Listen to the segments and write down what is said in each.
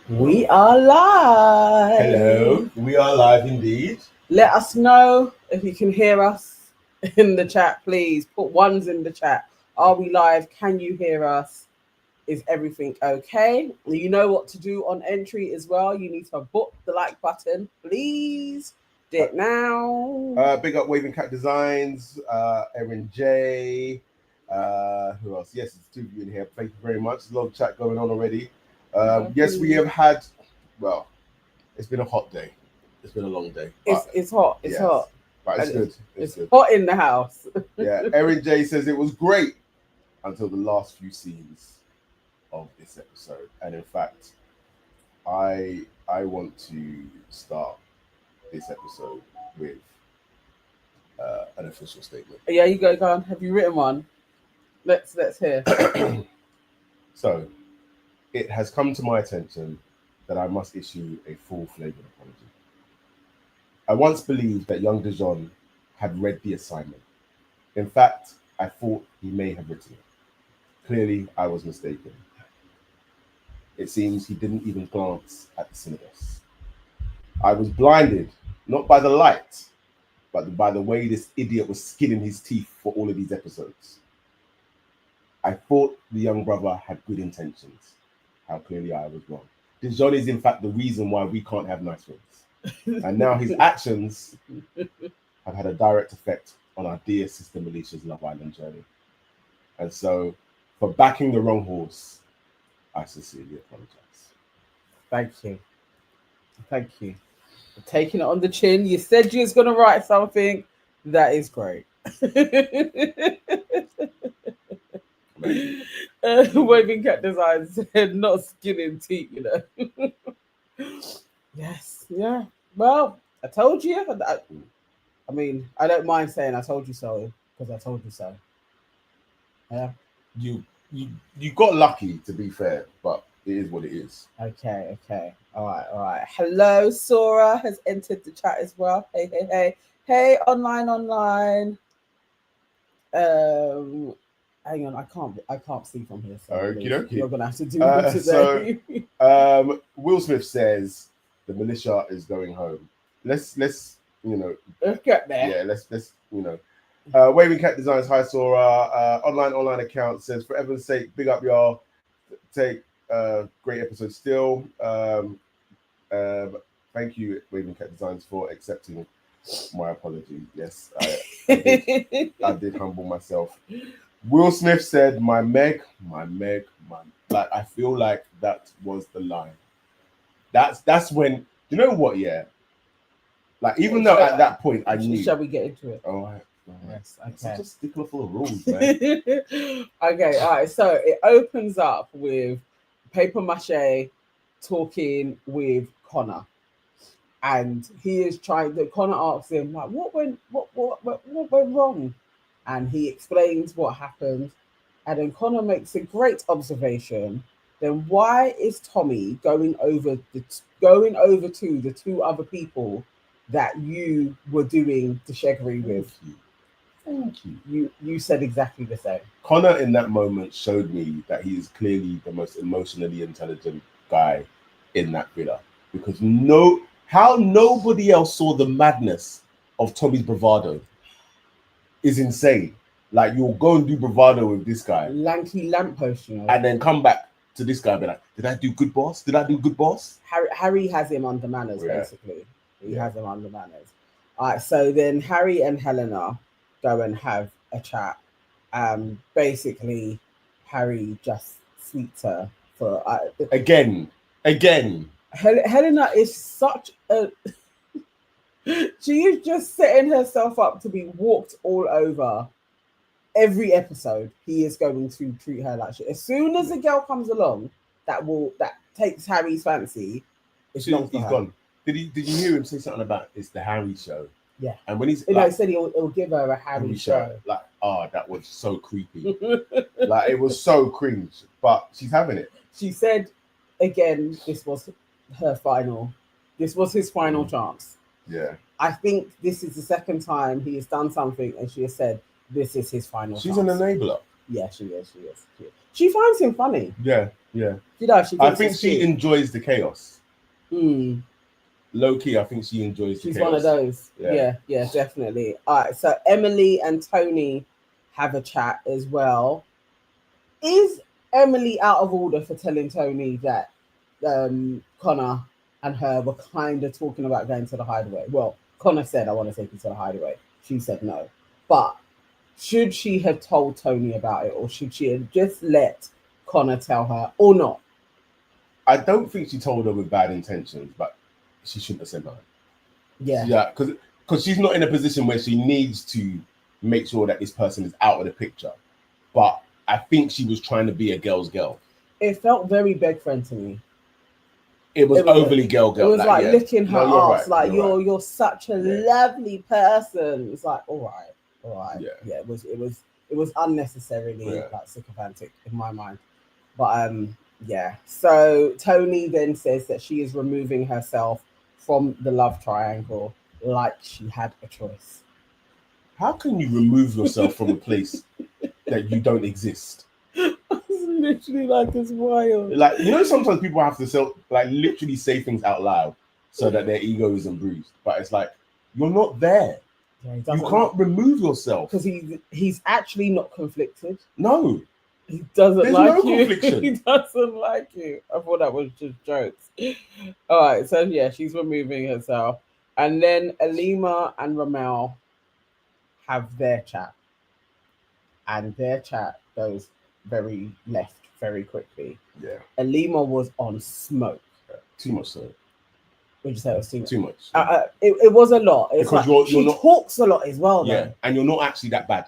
We are live. Hello, we are live indeed. Let us know if you can hear us in the chat, please. Put ones in the chat. Are we live? Can you hear us? Is everything okay? You know what to do on entry as well. You need to put the like button, please. Do it now. Big up Waving Cat Designs, Erin J. Who else? Yes, it's two of you in here. Thank you very much. There's a lot of chat going on already. Yes, we have had, well, it's been a hot day. It's been a long day. It's hot. It's hot. But it's good. It's good. Hot in the house. Yeah, Erin J says it was great until the last few scenes of this episode. And in fact, I want to start this episode with an official statement. Yeah, you go on. Have you written one? Let's hear. So, it has come to my attention that I must issue a full-flavoured apology. I once believed that young Dijon had read the assignment. In fact, I thought he may have written it. Clearly, I was mistaken. It seems he didn't even glance at the syllabus. I was blinded, not by the light, but by the way this idiot was skinning his teeth for all of these episodes. I thought the young brother had good intentions. How clearly I was wrong. Dijon is in fact the reason why we can't have nice things. And now his actions have had a direct effect on our dear sister Melicia's Love Island journey. And so, for backing the wrong horse, I sincerely apologize. Thank you. Thank you. For taking it on the chin. You said you was going to write something. That is great. Waving Cat Designs said not skinning teeth, you know. Yes, yeah. Well, I told you. I mean, I don't mind saying I told you so because I told you so. Yeah. You got lucky, to be fair, but it is what it is. Okay. All right. Hello, Sora has entered the chat as well. Hey, online. Hang on, I can't see from here. So Okey-dokey. you're gonna have to do it today. So, Will Smith says the militia is going home. Let's let's get there. Yeah, let's Waving Cat Designs, hi Sora. Online account says, for heaven's sake, big up y'all. Take great episode still. Thank you, Waving Cat Designs, for accepting my apology. Yes, I did humble myself. Will Smith said, my Meg. Like, I feel like that was the line. That's when, you know what, yeah? Like, even though at that point I knew. Shall we get into it? All right. Yes, okay. It's such a stickler full of rules, man. Okay, all right. So it opens up with Paper Mache talking with Connor, and he is trying. Connor asks him like, "What went wrong?" And he explains what happened, and then Connor makes a great observation. Then why is Tommy going over to the two other people that you were doing the sheggery with? Thank you. You said exactly the same. Connor in that moment showed me that he is clearly the most emotionally intelligent guy in that villa, because nobody else saw the madness of Tommy's bravado is insane. Like, you'll go and do bravado with this guy, lanky lamppost, you know, and then come back to this guy and be like, did I do good, boss? Harry has him under manners, basically. He has him under manners. All right, so then Harry and Helena go and have a chat. Basically, Harry just sweets her for again. Helena is such a she is just setting herself up to be walked all over. Every episode, he is going to treat her like shit. As soon as a girl comes along that takes Harry's fancy, he's gone. Did you hear him say something about it's the Harry show? Yeah. And when he's he said he'll give her a Harry show. Like, that was so creepy. Like, it was so cringe. But she's having it. She said again, this was his final chance. Yeah. I think this is the second time he has done something and she has said this is his final chance. She's an enabler. Yeah, she is. She finds him funny. Yeah. She does. She I thinks think it's she cute. enjoys the chaos. Mm. Low key, I think she enjoys the She's chaos. one of those. Yeah, definitely. All right, so Emily and Tony have a chat as well. Is Emily out of order for telling Tony that Connor and her were kind of talking about going to the hideaway? Well, Connor said, I want to take you to the hideaway. She said no. But should she have told Tony about it, or should she have just let Connor tell her, or not? I don't think she told her with bad intentions, but she shouldn't have said no. Yeah. Because she's not in a position where she needs to make sure that this person is out of the picture. But I think she was trying to be a girl's girl. It felt very beg friend to me. It was overly girl. It was like licking her ass, right, like you're such a lovely person. It's like, all right. Yeah, it was unnecessarily like sycophantic in my mind. But yeah. So Tony then says that she is removing herself from the love triangle like she had a choice. How can you remove yourself from a place that you don't exist? It's literally like it's wild. Like, you know, sometimes people have to literally say things out loud so that their ego isn't bruised. But it's like, you're not there. Yeah, you can't remove yourself. Because he's actually not conflicted. No. He doesn't There's like no you. confliction. He doesn't like you. I thought that was just jokes. All right, so yeah, she's removing herself. And then Alima and Ramel have their chat. And their chat goes very left very quickly. Yeah. Alima was on smoke. Too much so. Would you say it was too much? Too much. It was a lot. It's because like she talks a lot as well, yeah, though. and you're not actually that bad.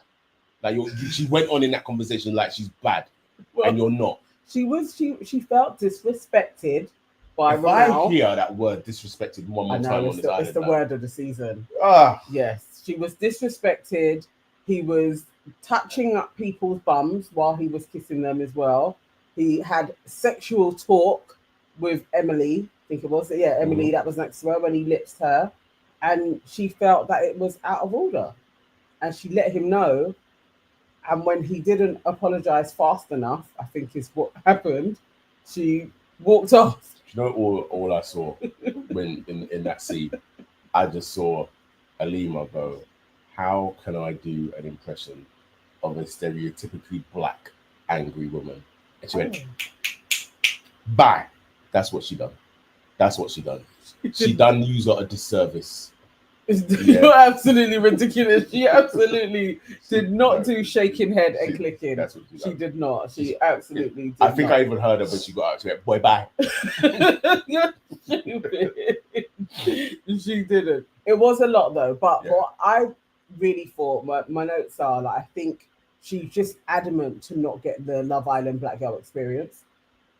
Like she went on in that conversation like she's bad, well, and you're not. She felt disrespected by If Ramel. I hear that word disrespected one more time on this island, it's the word of the season. Ah, yes, she was disrespected. He was touching up people's bums while he was kissing them as well. He had sexual talk with Emily. I think it was Emily that was next to her when he lips her, and she felt that it was out of order, and she let him know. And when he didn't apologize fast enough, I think is what happened. She walked off. You know, all I saw when in that scene, I just saw Alima go, how can I do an impression of a stereotypically black angry woman? And she went, bye. That's what she done. She done use her a disservice. You're absolutely ridiculous. She absolutely did not do shaking head and clicking. That's what she did not. She absolutely did. I think I even heard her when she got out to it. Boy, bye. You're stupid. She didn't. It was a lot though. But what I really thought, my notes are like, I think she's just adamant to not get the Love Island Black Girl experience.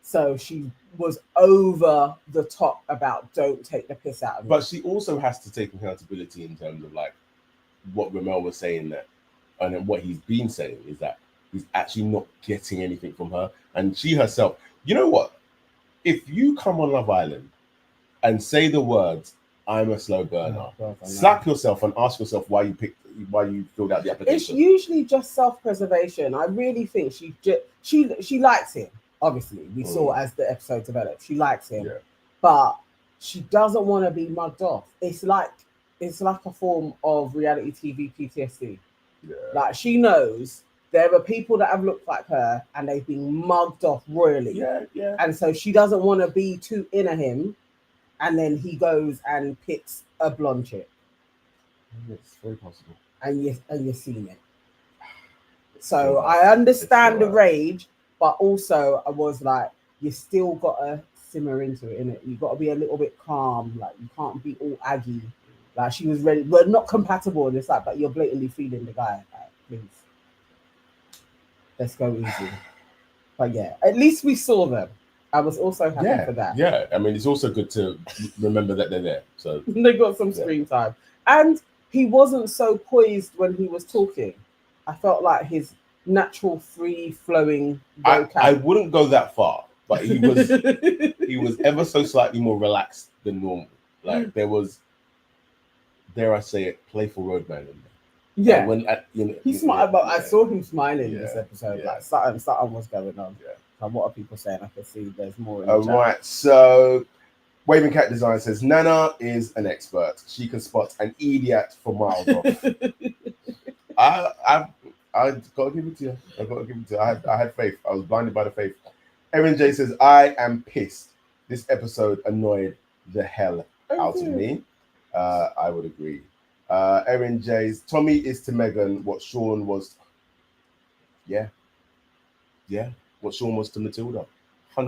So she was over the top about don't take the piss out of me. But she also has to take accountability in terms of like what Ramel was saying that, and then what he's been saying is that he's actually not getting anything from her. And she herself, you know what? If you come on Love Island and say the words, I'm a slow burner, slap yourself and ask yourself why you filled out the application. It's usually just self-preservation. I really think she likes him. Obviously, we saw as the episode developed. She likes him, but she doesn't want to be mugged off. It's like a form of reality TV PTSD. Yeah. Like she knows there are people that have looked like her and they've been mugged off royally. Yeah. And so she doesn't want to be too into him, and then he goes and picks a blonde chick. It's very possible. And you're seeing it. So I understand the rage. But also, I was like, you still got to simmer into it, innit? You got to be a little bit calm. Like, you can't be all aggy. Like, she was ready. We're not compatible. And it's like, but you're blatantly feeling the guy. Like, please. Let's go easy. But yeah, at least we saw them. I was also happy for that. Yeah, I mean, it's also good to remember that they're there. So they got some screen time. And he wasn't so poised when he was talking. I felt like his natural free flowing I wouldn't go that far, but he was ever so slightly more relaxed than normal. Like there was, dare I say it, playful roadman in there. Yeah, when he smiled, but I yeah. saw him smiling in this Yeah, episode. yeah. Like something was going on. Yeah. And what are people saying? I can see there's more in the chat. Right, so Waving Cat Design says Nana is an expert. She can spot an idiot for miles off. I gotta give it to you. I had faith. I was blinded by the faith. Erin J says, I am pissed. This episode annoyed the hell out of me. I would agree. Erin J's Tommy is to Megan what Sean was. Yeah. What Sean was to Matilda. 100%.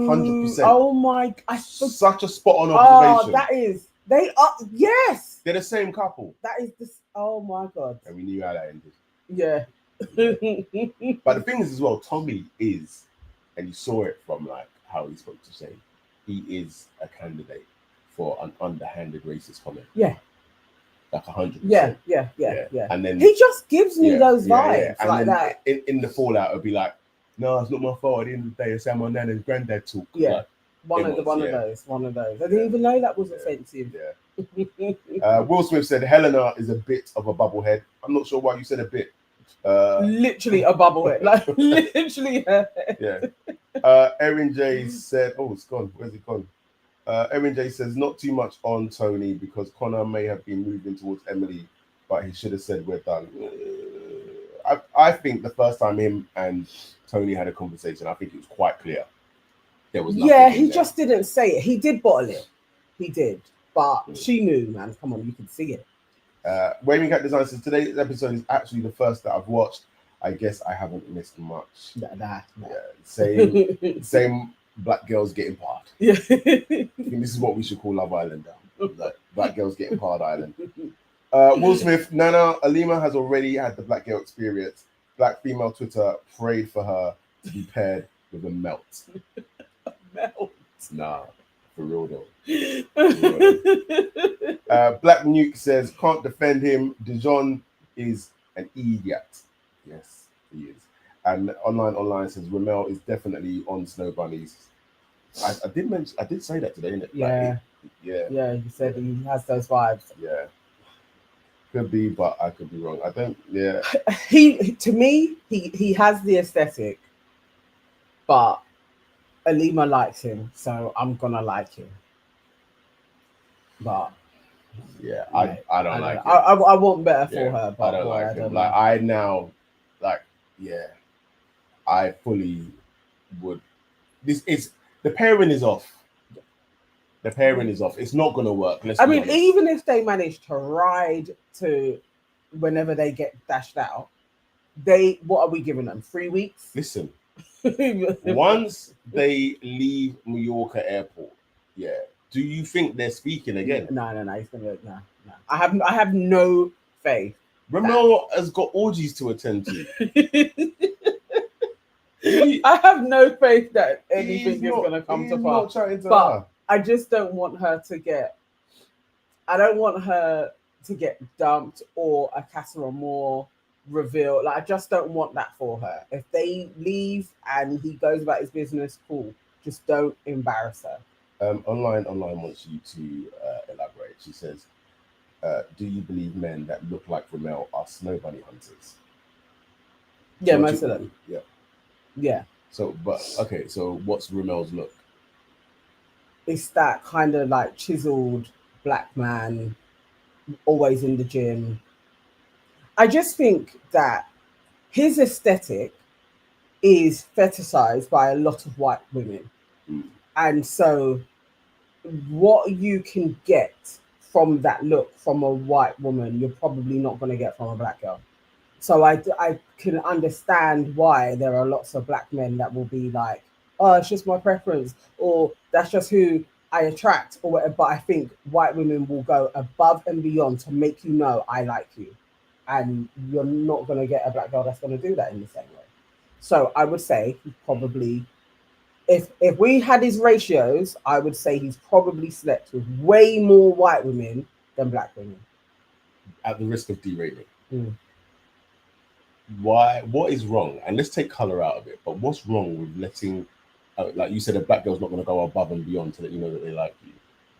100%. Oh my! Such a spot on observation. Oh, that is. They are. Yes. They're the same couple. That is this. Oh my god. And we knew how that ended. Yeah. But the thing is as well, Tommy is, and you saw it from like how he spoke to Shane, he is a candidate for an underhanded racist comment. Yeah. Like 100%. Yeah. And then he just gives me those vibes And like then that. In the fallout, it'll be like, no, it's not my fault. At the end of the day, it's how my nana's granddad talk. Yeah. Like, one of those. I didn't even know that was offensive. Yeah. Will Smith said Helena is a bit of a bubblehead. I'm not sure why you said a bit. Literally a bubblehead. Like literally. Yeah. Erin J said, oh, it's gone. Where's it gone? Erin J says not too much on Tony because Connor may have been moving towards Emily, but he should have said we're done. I think the first time him and Tony had a conversation, I think it was quite clear. There was nothing. Yeah, he just didn't say it. He did bottle it. He did. But she knew, man. Come on, you could see it. Waving Cat Design says today's episode is actually the first that I've watched. I guess I haven't missed much. Nah. Yeah, same black girls getting parred. Yeah. I think this is what we should call Love Island now. Like, black girls getting parred island. Will Smith, Nana Alima has already had the black girl experience. Black female Twitter prayed for her to be paired with a melt. Melt. Nah, for real though. Black Nuke says, can't defend him. Dijon is an idiot. Yes, he is. And online says Ramel is definitely on Snow Bunnies. I did say that today, didn't it? Yeah. Yeah, he said he has those vibes. Yeah. Could be, but I could be wrong. I don't. Yeah. To me, he has the aesthetic, but Alima likes him, so I'm gonna like him. But yeah, I don't like him. I want better for her, but I don't like him. Like I now, like I fully would. This is the pairing is off. The pairing is off. It's not going to work. I mean, even if they manage to ride to whenever they get dashed out, what are we giving them? 3 weeks? Listen, once they leave Mallorca Airport, do you think they're speaking again? No. He's gonna no. I have no faith. Ramel has got orgies to attend to. I have no faith that anything is going to come to pass. But I just don't want her to get. I don't want her to get dumped or a Casa Amor reveal. Like I just don't want that for her. If they leave and he goes about his business, cool. Just don't embarrass her. Online wants you to elaborate. She says, "Do you believe men that look like Ramel are snow bunny hunters?" Yeah, most of them. Yeah. So what's Ramel's look? It's that kind of like chiseled black man, always in the gym. I just think that his aesthetic is fetishized by a lot of white women. And so what you can get from that look from a white woman, you're probably not going to get from a black girl. So I can understand why there are lots of black men that will be like, oh, it's just my preference, or that's just who I attract, or whatever. But I think white women will go above and beyond to make you know I like you. And you're not going to get a black girl that's going to do that in the same way. So I would say he probably, if we had his ratios, I would say he's probably slept with way more white women than black women. At the risk of derating. Why? What is wrong? And let's take color out of it. But what's wrong with letting, like you said, a black girl's not going to go above and beyond to let you know that they like you.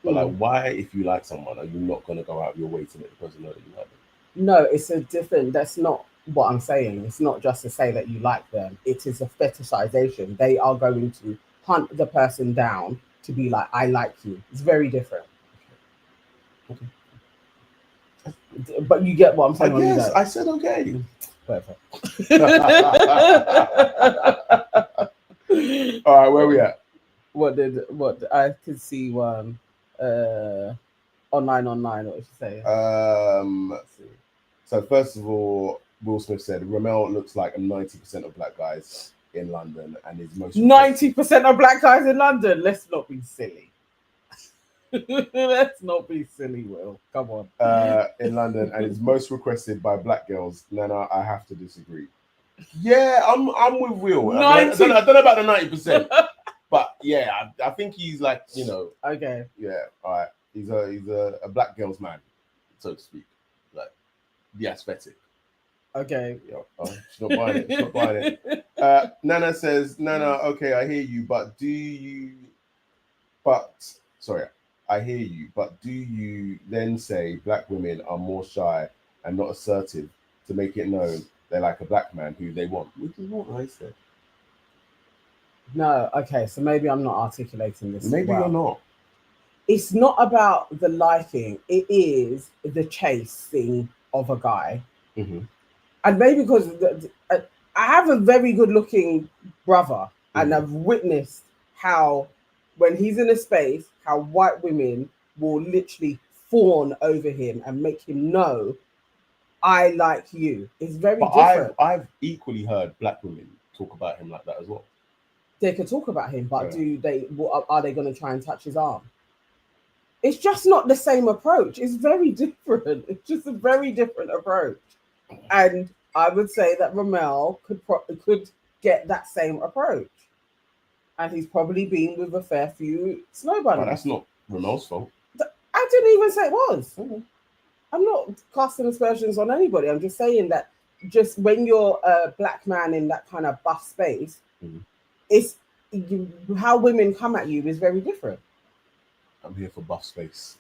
But like, why, if you like someone, are you not going to go out of your way to let the person know that you like them? No, it's a different. That's not what I'm saying. It's not just to say that you like them. It is a fetishization. They are going to hunt the person down to be like, I like you. It's very different. Okay. But you get what I'm I saying, or you guess don't. I said okay. Perfect. All right, where we at? What I could see one online. What was she saying? Let's see. So first of all, Will Smith said Ramel looks like 90% of black guys in London and is most 90% of black guys in London. Let's not be silly. Let's not be silly, Will. Come on. In London and is most requested by black girls. Nana, I have to disagree. Yeah, I'm with Will. I don't know about the 90%, but yeah, I think he's like, you know. Okay. Yeah, all right. He's a black girl's man, so to speak. Like the aesthetic. Okay. Yeah, she's not buying it. She's not buying it. Nana says, Nana, okay, I hear you, but I hear you, but do you then say black women are more shy and not assertive to make it known they like a black man who they want? Which is what I said. No, okay, so maybe I'm not articulating this. Maybe well. you're not. It's not about the liking, it is the chasing of a guy. Mm-hmm. And maybe because I have a very good looking brother, and I've witnessed how, when he's in a space, how white women will literally fawn over him and make him know, I like you. It's very different. I've equally heard black women talk about him like that as well. They could talk about him, but are they going to try and touch his arm? It's just not the same approach. It's very different. It's just a very different approach. And I would say that Ramel could get that same approach. And he's probably been with a fair few snow bunnies. But that's not Ramel's fault. I didn't even say it was. Mm-hmm. I'm not casting aspersions on anybody. I'm just saying that just when you're a black man in that kind of buff space, it's how women come at you is very different. I'm here for buff space.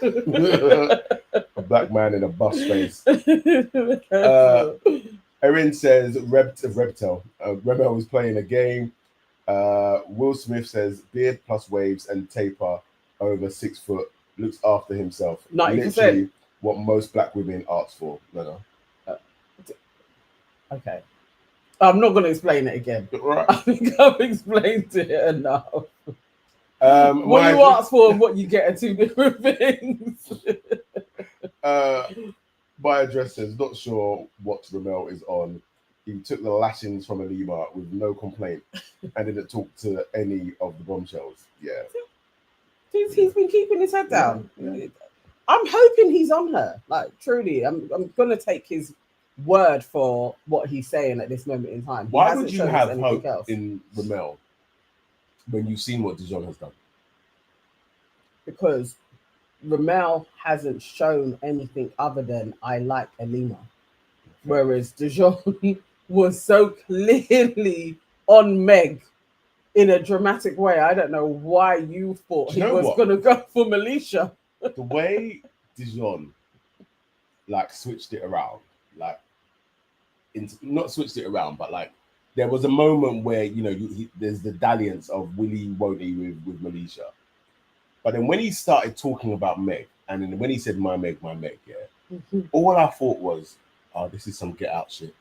A black man in a buff space. Erin says Rebtel. Rebel was playing a game. Will Smith says beard plus waves and taper over 6 foot. Looks after himself. 90%. Literally what most black women ask for. No. Okay. I'm not going to explain it again. Right. I think I've explained it enough. What you ask for and what you get are two different things. My address says, not sure what Ramel is on. He took the lashings from Alima with no complaint and didn't talk to any of the bombshells. Yeah. He's been keeping his head down. Yeah. I'm hoping he's on her. Like, truly, I'm going to take his word for what he's saying at this moment in time. Why would you have hope in Ramel when you've seen what Dijon has done? Because Ramel hasn't shown anything other than I like Alima. Whereas Dijon was so clearly on Meg in a dramatic way. I don't know why you thought he was going to go for Melisha. The way Dijon switched it around, not switched it around, but there was a moment where there's the dalliance of Willie won't he with Melisha, but then when he started talking about Meg, and then when he said my Meg, all I thought was, oh, this is some get out shit.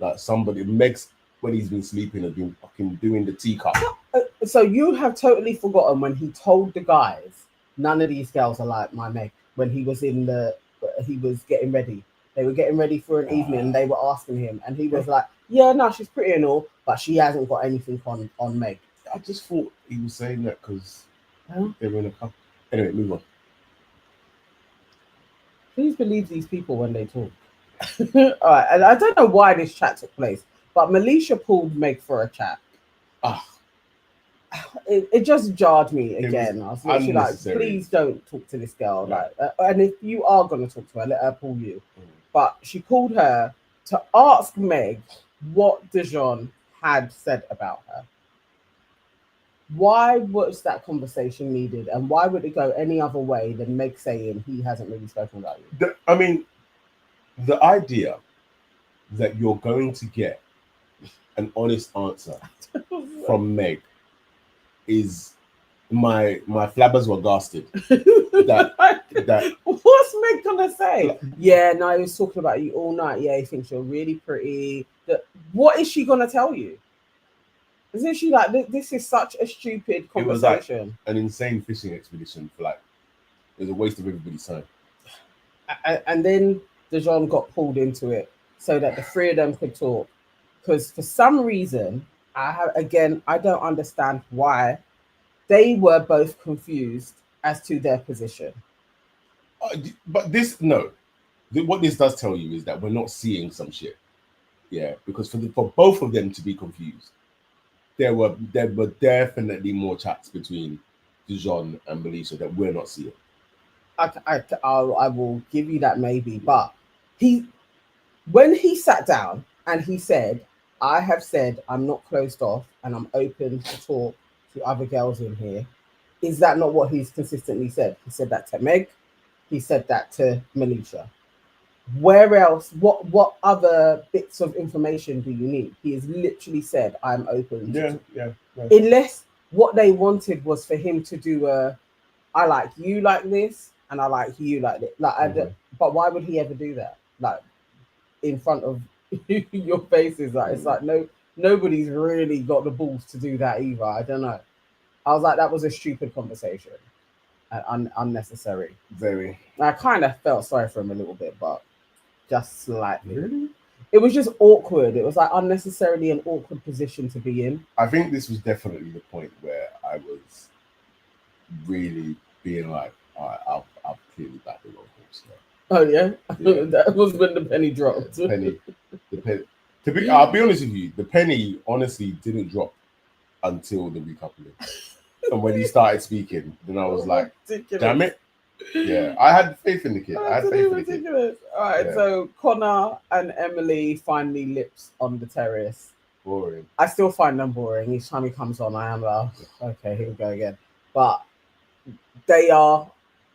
Like somebody Meg's when he's been sleeping has been fucking doing the teacup. So you have totally forgotten when he told the guys, none of these girls are like my Meg. When he was he was getting ready. They were getting ready for an evening and they were asking him. And he was like, yeah, no, she's pretty and all, but she hasn't got anything on Meg. I just thought he was saying that because they were in a couple. Anyway, move on. Please believe these people when they talk. All right, and I don't know why this chat took place, but Melisha pulled Meg for a chat. It just jarred me again. I was literally like, please don't talk to this girl. Yeah. And if you are going to talk to her, let her pull you. But she called her to ask Meg what Dijon had said about her. Why was that conversation needed? And why would it go any other way than Meg saying he hasn't really spoken about you? I mean, the idea that you're going to get an honest answer from Meg is my flabbers were gasted. that What's Meg gonna say? Yeah, no, he was talking about you all night. Yeah, he thinks you're really pretty. What is she gonna tell you? Isn't she like, this is such a stupid it was like conversation? an insane fishing expedition for like, it was a waste of everybody's time. And then Dijon got pulled into it so that the three of them could talk. Because for some reason, I don't understand why they were both confused as to their position. But what this does tell you is that we're not seeing some shit. Yeah, because for both of them to be confused, there were definitely more chats between Dijon and Melissa that we're not seeing. I will give you that maybe, but when he sat down and he said, I have said I'm not closed off and I'm open to talk to other girls in here, is that not what he's consistently said? He said that to Meg, he said that to Melissa. Where else, what other bits of information do you need? He has literally said I'm open to unless what they wanted was for him to do I like you like this and I like you like this. But why would he ever do that? Like in front of your faces, like it's like nobody's really got the balls to do that either. I don't know. I was like, that was a stupid conversation and unnecessary. Very. I kind of felt sorry for him a little bit, but just slightly. Really? It was just awkward. It was like unnecessarily an awkward position to be in. I think this was definitely the point where I was really being like, all right, I'll clearly back the wrong horse here. Oh yeah? That was when the penny dropped. Yeah, the penny. I'll be honest with you, the penny honestly didn't drop until the recoupling. And when he started speaking, then I was like, ridiculous. Damn it. Yeah, I had faith in the kid. I had faith in the kid. All right, so Connor and Emily finally lips on the terrace. Boring. I still find them boring. Each time he comes on, I am like, okay, here we go again. But they are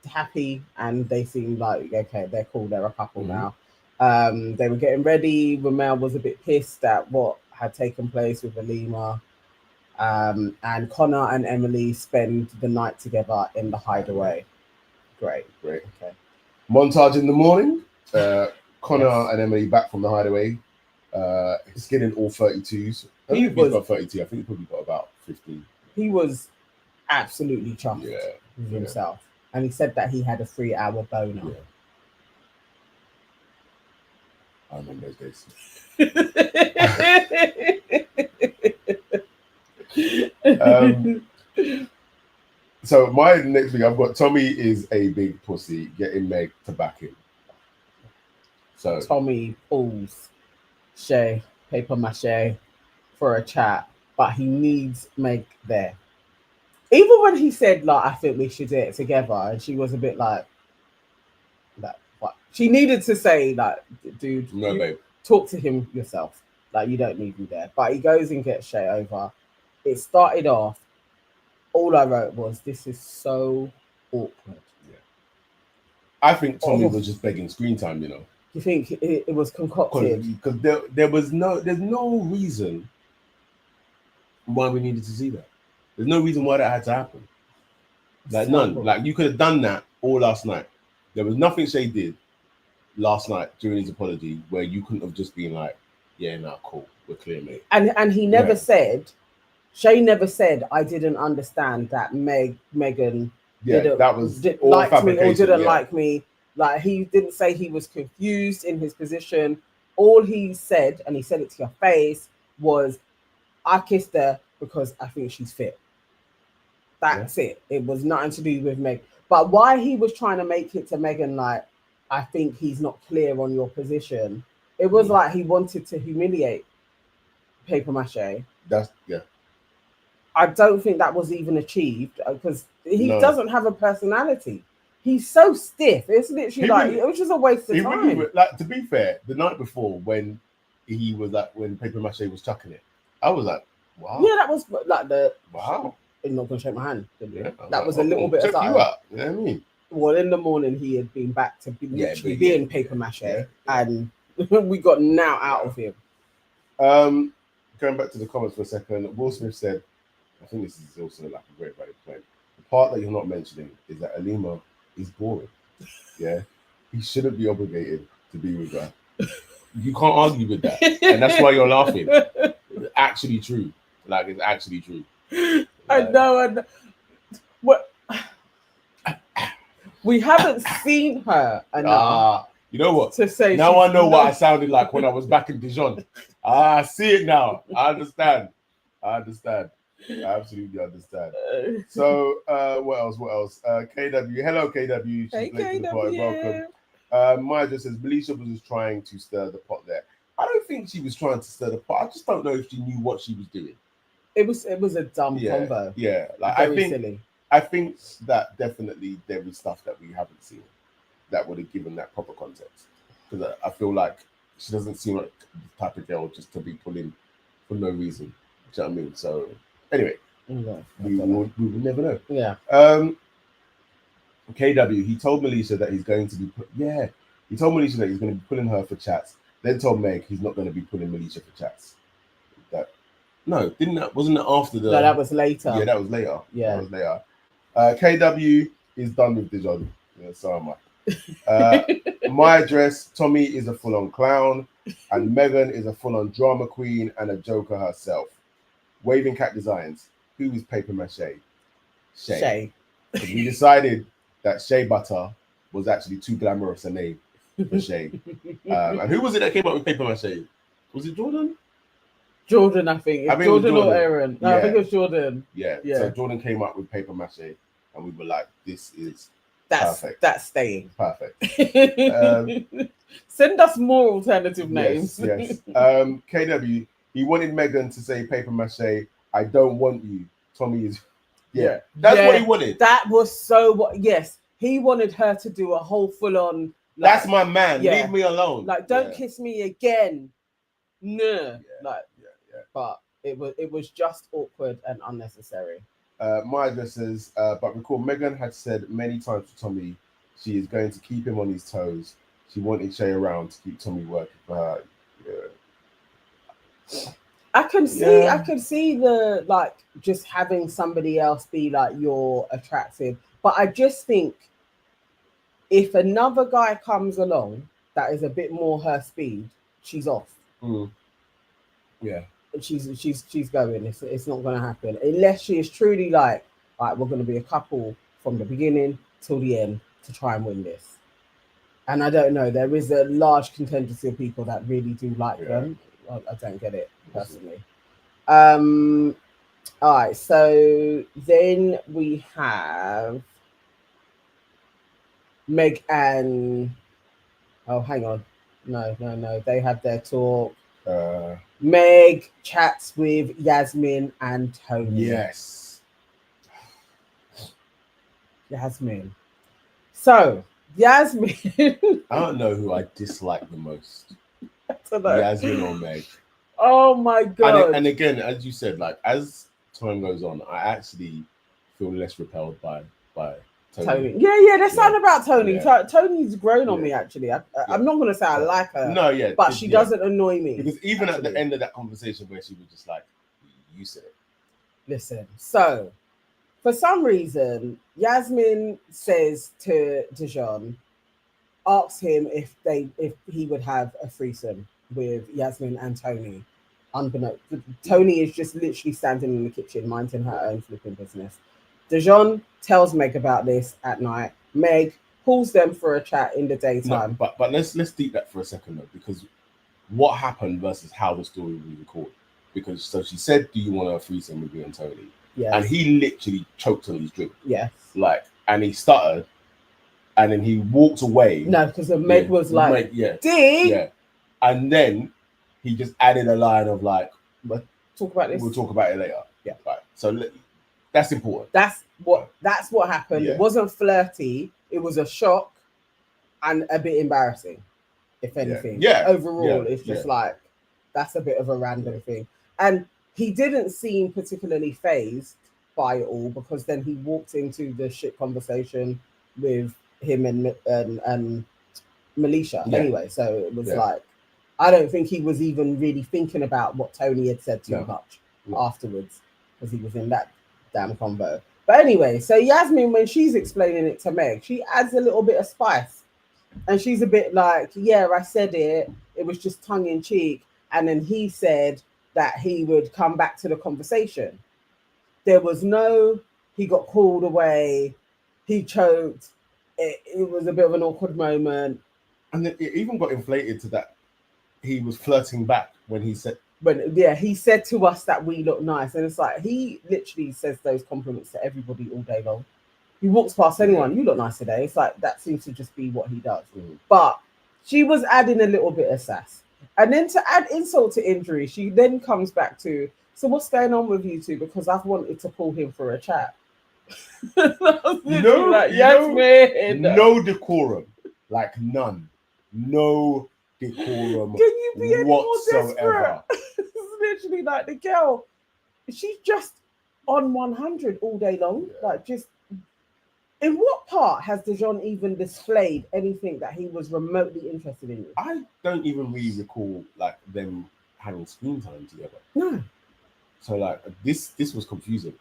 happy and they seem like, okay, they're cool. They're a couple now. They were getting ready. Ramel was a bit pissed at what had taken place with Alima. And Connor and Emily spend the night together in the hideaway. Great. Okay. Montage in the morning. Connor and Emily back from the hideaway. He's getting all 32s. He's got 32. I think he probably got about 15. He was absolutely chuffed with himself. And he said that he had a 3-hour boner. Yeah. I remember those days. So my next thing, I've got Tommy is a big pussy getting Meg to back him. So Tommy pulls Shay, paper mache, for a chat, but he needs Meg there. Even when he said, like, I think we should do it together, and she was a bit like what? She needed to say, like, dude, babe, talk to him yourself. Like, you don't need me there. But he goes and gets Shay over. It started off. All I wrote was, this is so awkward. Yeah. I think Tommy was just begging screen time, you know. You think it was concocted? Because there's no reason why we needed to see that. There's no reason why that had to happen. Like none. Like you could have done that all last night. There was nothing Shay did last night during his apology where you couldn't have just been like, yeah, no, cool, we're clear, mate. And he never said, Shay never said, I didn't understand that Megan didn't like me or didn't like me. Like he didn't say he was confused in his position. All he said, and he said it to your face, was, I kissed her because I think she's fit. That's it. It was nothing to do with Meg. But why he was trying to make it to Megan like, I think he's not clear on your position. It was like he wanted to humiliate Paper Mache. I don't think that was even achieved because he doesn't have a personality. He's so stiff. It's literally it was just a waste of time. Really, like, to be fair, the night before when he was like, when Paper Mache was chucking it, I was like, wow. Yeah, that was like the wow. I'm not gonna shake my hand. Yeah, that was a little bit of that. You know what I mean? well, in the morning he had been back to literally being paper mache, yeah. and we got now out of him. Going back to the comments for a second, Will Smith said, I think this is also like a very valid point. The part that you're not mentioning is that Alima is boring. Yeah, he shouldn't be obligated to be with her. You can't argue with that, and that's why you're laughing. It's actually true. Like, it's actually true. I know. What? We haven't seen her enough. You know what? To say now I know what I sounded like when I was back in Dijon. I see it now. I understand. I absolutely understand. So, what else? KW. Hello, KW. She's late to the party. Welcome. Maya just says, Melisha was just trying to stir the pot there. I don't think she was trying to stir the pot. I just don't know if she knew what she was doing. It was a dumb combo. Yeah, like silly. I think that definitely there is stuff that we haven't seen that would have given that proper context. Because I feel like she doesn't seem like the type of girl just to be pulling for no reason. Do you know what I mean? So anyway, we will never know. Yeah. KW, he told Melisha that he's going to be he told Melisha that he's going to be pulling her for chats. Then told Meg he's not going to be pulling Melisha for chats. Wasn't that after the? No, that was later. Yeah, that was later. Yeah, that was later. KW is done with Dijon. Yeah, so am I. My address, Tommy is a full-on clown, and Megan is a full-on drama queen and a joker herself. Waving Cat Designs. Who is paper mache? Shay. We decided that Shea Butter was actually too glamorous a name for Shay. And who was it that came up with paper mache? Was it Jordan? Jordan, I think. Jordan or Aaron. No, I think it was Jordan. Yeah. So Jordan came up with paper mache, and we were like, "This is perfect. That's staying perfect." Send us more alternative names. Yes. KW. He wanted Megan to say paper mache. I don't want you. Tommy is. Yeah. That's what he wanted. That was so what. Yes, he wanted her to do a whole full-on. Like, that's my man. Yeah. Leave me alone. Like, don't kiss me again. No. But it was just awkward and unnecessary. My address says, but recall Megan had said many times to Tommy she is going to keep him on his toes. She wanted Shay around to keep Tommy working for her. Yeah. I can see the like just having somebody else be like you're attractive, but I just think if another guy comes along that is a bit more her speed, she's off. Yeah. She's going. It's not going to happen unless she is truly like, all right, we're going to be a couple from the beginning till the end to try and win this. And I don't know. There is a large contingency of people that really do like them. I don't get it personally. All right. So then we have Meg and. Oh, hang on. No. They had their talk. Meg chats with Yasmin and Tony. Yes. Yasmin. So, Yasmin. I don't know who I dislike the most. Yasmin or Meg. Oh my God. And again, as you said, like as time goes on, I actually feel less repelled by Tony. Yeah, there's something about Tony. Yeah. Tony's grown on me, actually. I'm not going to say I like her. No, but she doesn't annoy me. Because even at the end of that conversation where she was just like, you said it. Listen, so for some reason, Yasmin says to Dijon, asks him if he would have a threesome with Yasmin and Tony. Unbeknownst, Tony is just literally standing in the kitchen, minding her own flipping business. Dijon tells Meg about this at night. Meg pulls them for a chat in the daytime. No, but let's deep that for a second though, because what happened versus how the story was recorded. Because so she said, "Do you want a threesome with you and Tony?" Yes. And he literally choked on his drink. Yes. And he stuttered, and then he walked away. No, because the Meg was like, "D." Yeah. And then he just added a line of like, "We'll talk about this. We'll talk about it later." Yeah. Right. So. That's important. That's what happened. Yeah. It wasn't flirty. It was a shock and a bit embarrassing, if anything. Yeah. Overall, it's just like that's a bit of a random thing. And he didn't seem particularly fazed by it all because then he walked into the shit conversation him and Melisha Yeah. anyway. So it was Yeah. like, I don't think he was even really thinking about what Tony had said too No. much No. afterwards, because he was in that damn convo. But anyway, so Yasmin, when she's explaining it to Meg, she adds a little bit of spice. And she's a bit like, yeah, I said it. It was just tongue in cheek. And then he said that he would come back to the conversation. There was no, he got called away, he choked. It was a bit of an awkward moment. And it even got inflated to that he was flirting back when he said, he said to us that we look nice. And it's like, he literally says those compliments to everybody all day long. He walks past anyone, you look nice today. It's like, that seems to just be what he does. But she was adding a little bit of sass. And then to add insult to injury, she then comes back to, so what's going on with you two? Because I've wanted to call him for a chat. No decorum, like none. No decorum. Can you be any whatsoever. more desperate? It's literally like the girl, she's just on 100 all day long. Yeah. Like, just in what part has Dijon even displayed anything that he was remotely interested in? I don't even really recall like them having screen time together. No. So like this was confusing.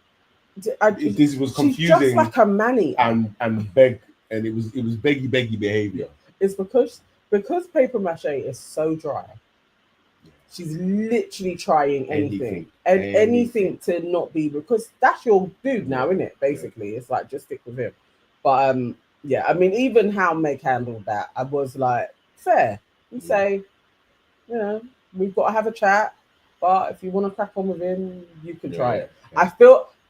This was confusing. She's just like a manny and beg, and it was beggy behavior. It's because paper mache is so dry. She's literally trying anything to not be, because that's your dude now, isn't it? Basically, it's like, just stick with him. But yeah, I mean, even how Meg handled that, I was like, fair. You say, you know, we've got to have a chat, but if you want to crack on with him, you can try it. Yeah.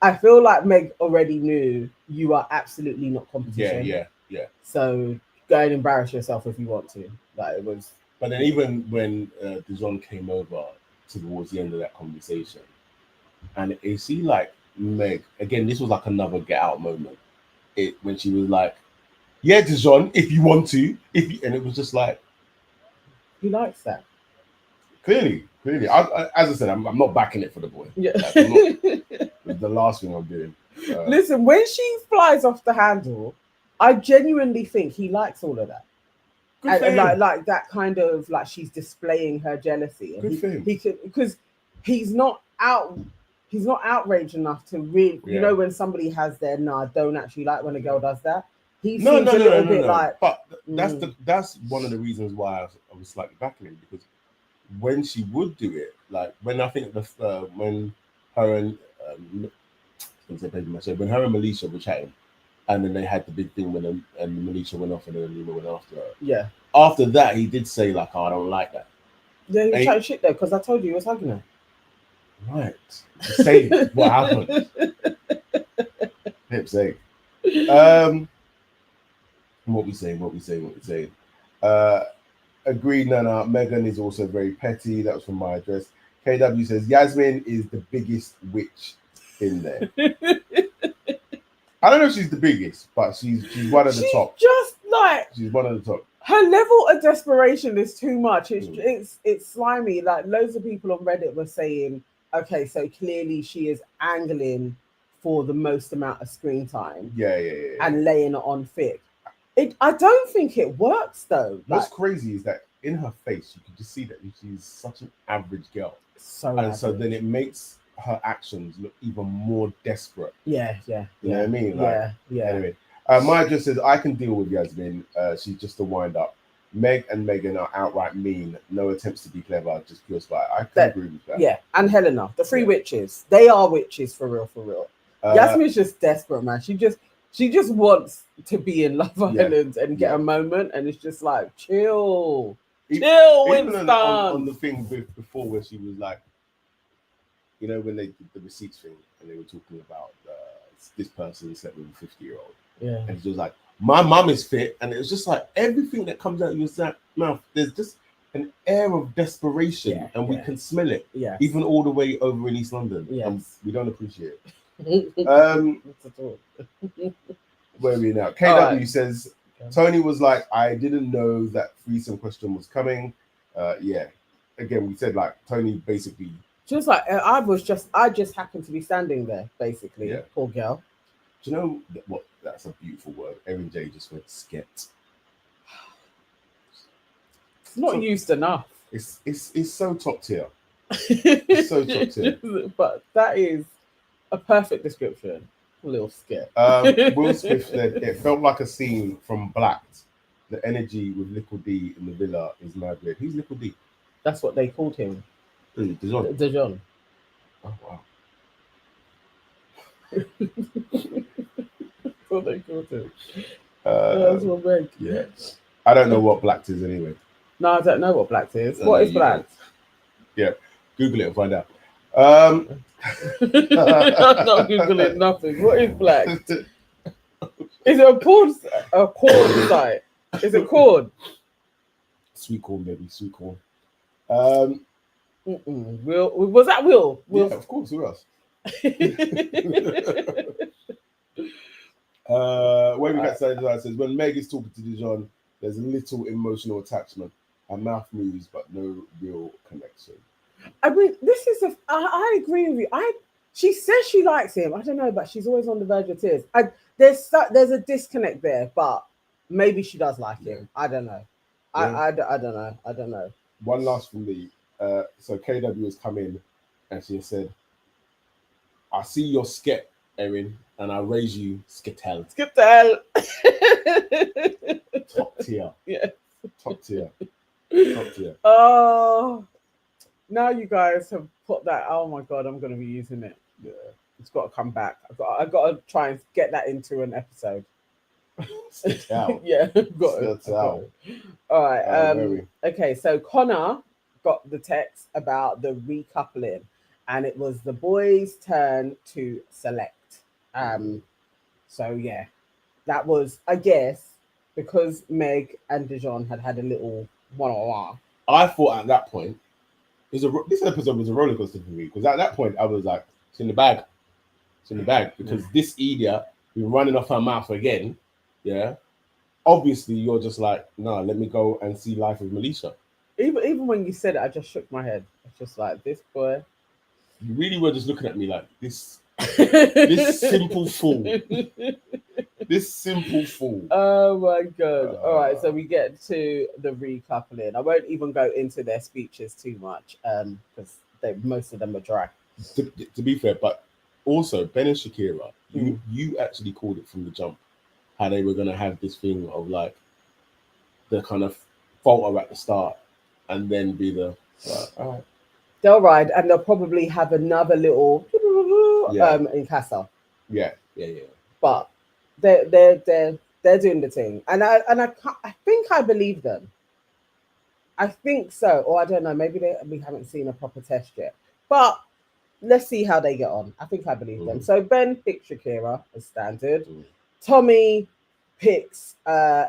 I feel like Meg already knew you are absolutely not competition. Yeah. So go and embarrass yourself if you want to. Like, it was. But then even when Dijon came over towards the end of that conversation, and you see like Meg again, this was like another get out moment. When she was like, "Yeah, Dijon, if you want to," and it was just like, he likes that. Clearly. As I said, I'm not backing it for the boy. Yeah, it's the last thing I'm doing. Listen, when she flies off the handle, I genuinely think he likes all of that. And like that kind of, like, she's displaying her jealousy. Good for him. He could, because he's not outraged enough to really, you know, when somebody has their I don't actually like when a girl does that. He seems a little bit like. But that's one of the reasons why I was slightly backing him, because when she would do it, like when I think when her and when her and Melisha were chatting, and then they had the big thing when and Melisha went off and then Nina went after her. Yeah. After that, he did say like, "Oh, I don't like that." Yeah, he was chatting shit though, because I told you he was hugging her. Right. Say what happened. Hip sake. What we saying? Agreed, Nana. Megan is also very petty. That was from my address. KW says Yasmin is the biggest witch in there. I don't know if she's the biggest, but she's one of the top. Just like, she's one of the top. Her level of desperation is too much. It's slimy. Like, loads of people on Reddit were saying, okay, so clearly she is angling for the most amount of screen time. Yeah. And laying it on thick. I don't think it works though. What's crazy is that in her face, you can just see that she's such an average girl. So then it makes her actions look even more desperate. Yeah. You know what I mean? Like, yeah. Anyway, Maya just says, I can deal with Yasmin. She's just a wind up. Meg and Megan are outright mean. No attempts to be clever, just pure spite. I can agree with that. Yeah, and Helena, the three witches. They are witches for real. Yasmin's just desperate, man. She just wants to be in Love Island and get a moment, and it's just like, chill, Winston. On the thing before where she was like, you know, when they did the receipts thing and they were talking about this person slept with a 50-year-old. Yeah. And she was like, my mum is fit. And it was just like everything that comes out of your mouth, there's just an air of desperation, and we can smell it. Yeah. Even all the way over in East London. Yes. And we don't appreciate it. Where are we now? KW says, Tony was like, I didn't know that threesome question was coming. Yeah. Again, we said like Tony basically just like I just happened to be standing there, basically. Yeah. Poor girl. Do you know what That's a beautiful word. Erin J just went sket. It's not So- used enough. It's so top tier. It's so top tier. But that is a perfect description. A little skit. Will Smith said it felt like a scene from Blacked. The energy with Little D in the villa is mad weird. Who's Little D? That's what they called him. Dijon. Dijon. Oh wow. That's what they called him. Uh, That's what Meg. yeah. I don't know what Blacked is anyway. No, I don't know what Blacked is. No, What no, is you Blacked? Yeah, Google it and find out. I'm not googling nothing. What is Blacked? Is it a porn site? Is it corn? Sweet corn, baby, sweet corn. Will, was that Will? Yeah, of course. Who else? Wavy Cat says when Meg is talking to Dijon, there's a little emotional attachment. Her mouth moves, but no real connection. I mean, this is I agree with you. She says she likes him. I don't know, but she's always on the verge of tears. There's a disconnect there, but maybe she does like him. I don't know. Yeah. I don't know. One last from me. So KW has come in and she said, I see your sket, Erin, and I raise you sketel. Skip the hell. Top tier. Yeah. Top tier. Top tier. Oh, now you guys have put that. Oh my god, I'm going to be using it. Yeah. It's got to come back. I've got to try and get that into an episode. Sketel. Yeah, got it. All right. Okay, so Connor got the text about the recoupling, and it was the boys' turn to select. So yeah, that was, I guess, because Meg and Dijon had a little one-on-one. I thought at that point, this episode was a roller coaster for me because at that point I was like, it's in the bag. It's in the bag because this idiot been running off her mouth again. Yeah. Obviously, you're just like, no, let me go and see Life of Melisha. Even when you said it, I just shook my head. It's just like, this boy. You really were just looking at me like this simple fool. This simple fool. Oh my god. All right, so we get to the recoupling. I won't even go into their speeches too much because most of them are dry. To be fair, but also Ben and Shakira, you actually called it from the jump how they were going to have this thing of like the kind of falter at the start and then be the all right. They'll ride and they'll probably have another little in Casa. Yeah. But they're doing the thing, and I think I believe them. I think so, or I don't know. Maybe we haven't seen a proper test yet, but let's see how they get on. I think I believe them. So Ben picks Shakira as standard. Tommy picks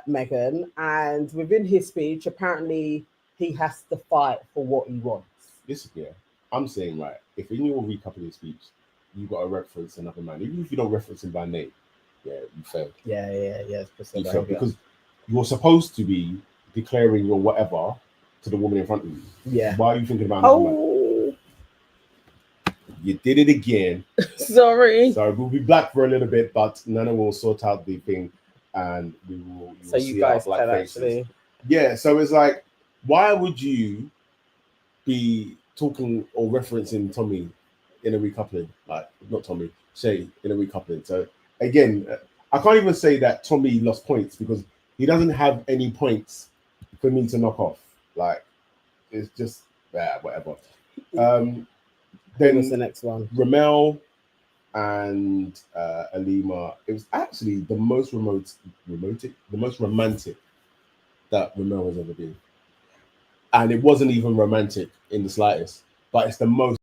Megan, and within his speech, apparently he has to fight for what he wants. Listen, yeah, I'm saying, right, if in your recoupling speech you got to reference another man, even if you don't reference him by name, yeah, you failed. Yeah. You failed because you're supposed to be declaring your whatever to the woman in front of you. Yeah. Why are you thinking about another man? You did it again. Sorry. So we'll be black for a little bit, but Nana will sort out the thing, and we will. So you guys can actually. Yeah. So it's like, why would you be talking or referencing Tommy in a recoupling? Like, not Tommy, Shay in a recoupling. So again, I can't even say that Tommy lost points because he doesn't have any points for me to knock off. Like, it's just whatever. Then was the next one. Ramel and Alima. It was actually the most romantic that Ramel has ever been. And it wasn't even romantic in the slightest, but it's the most.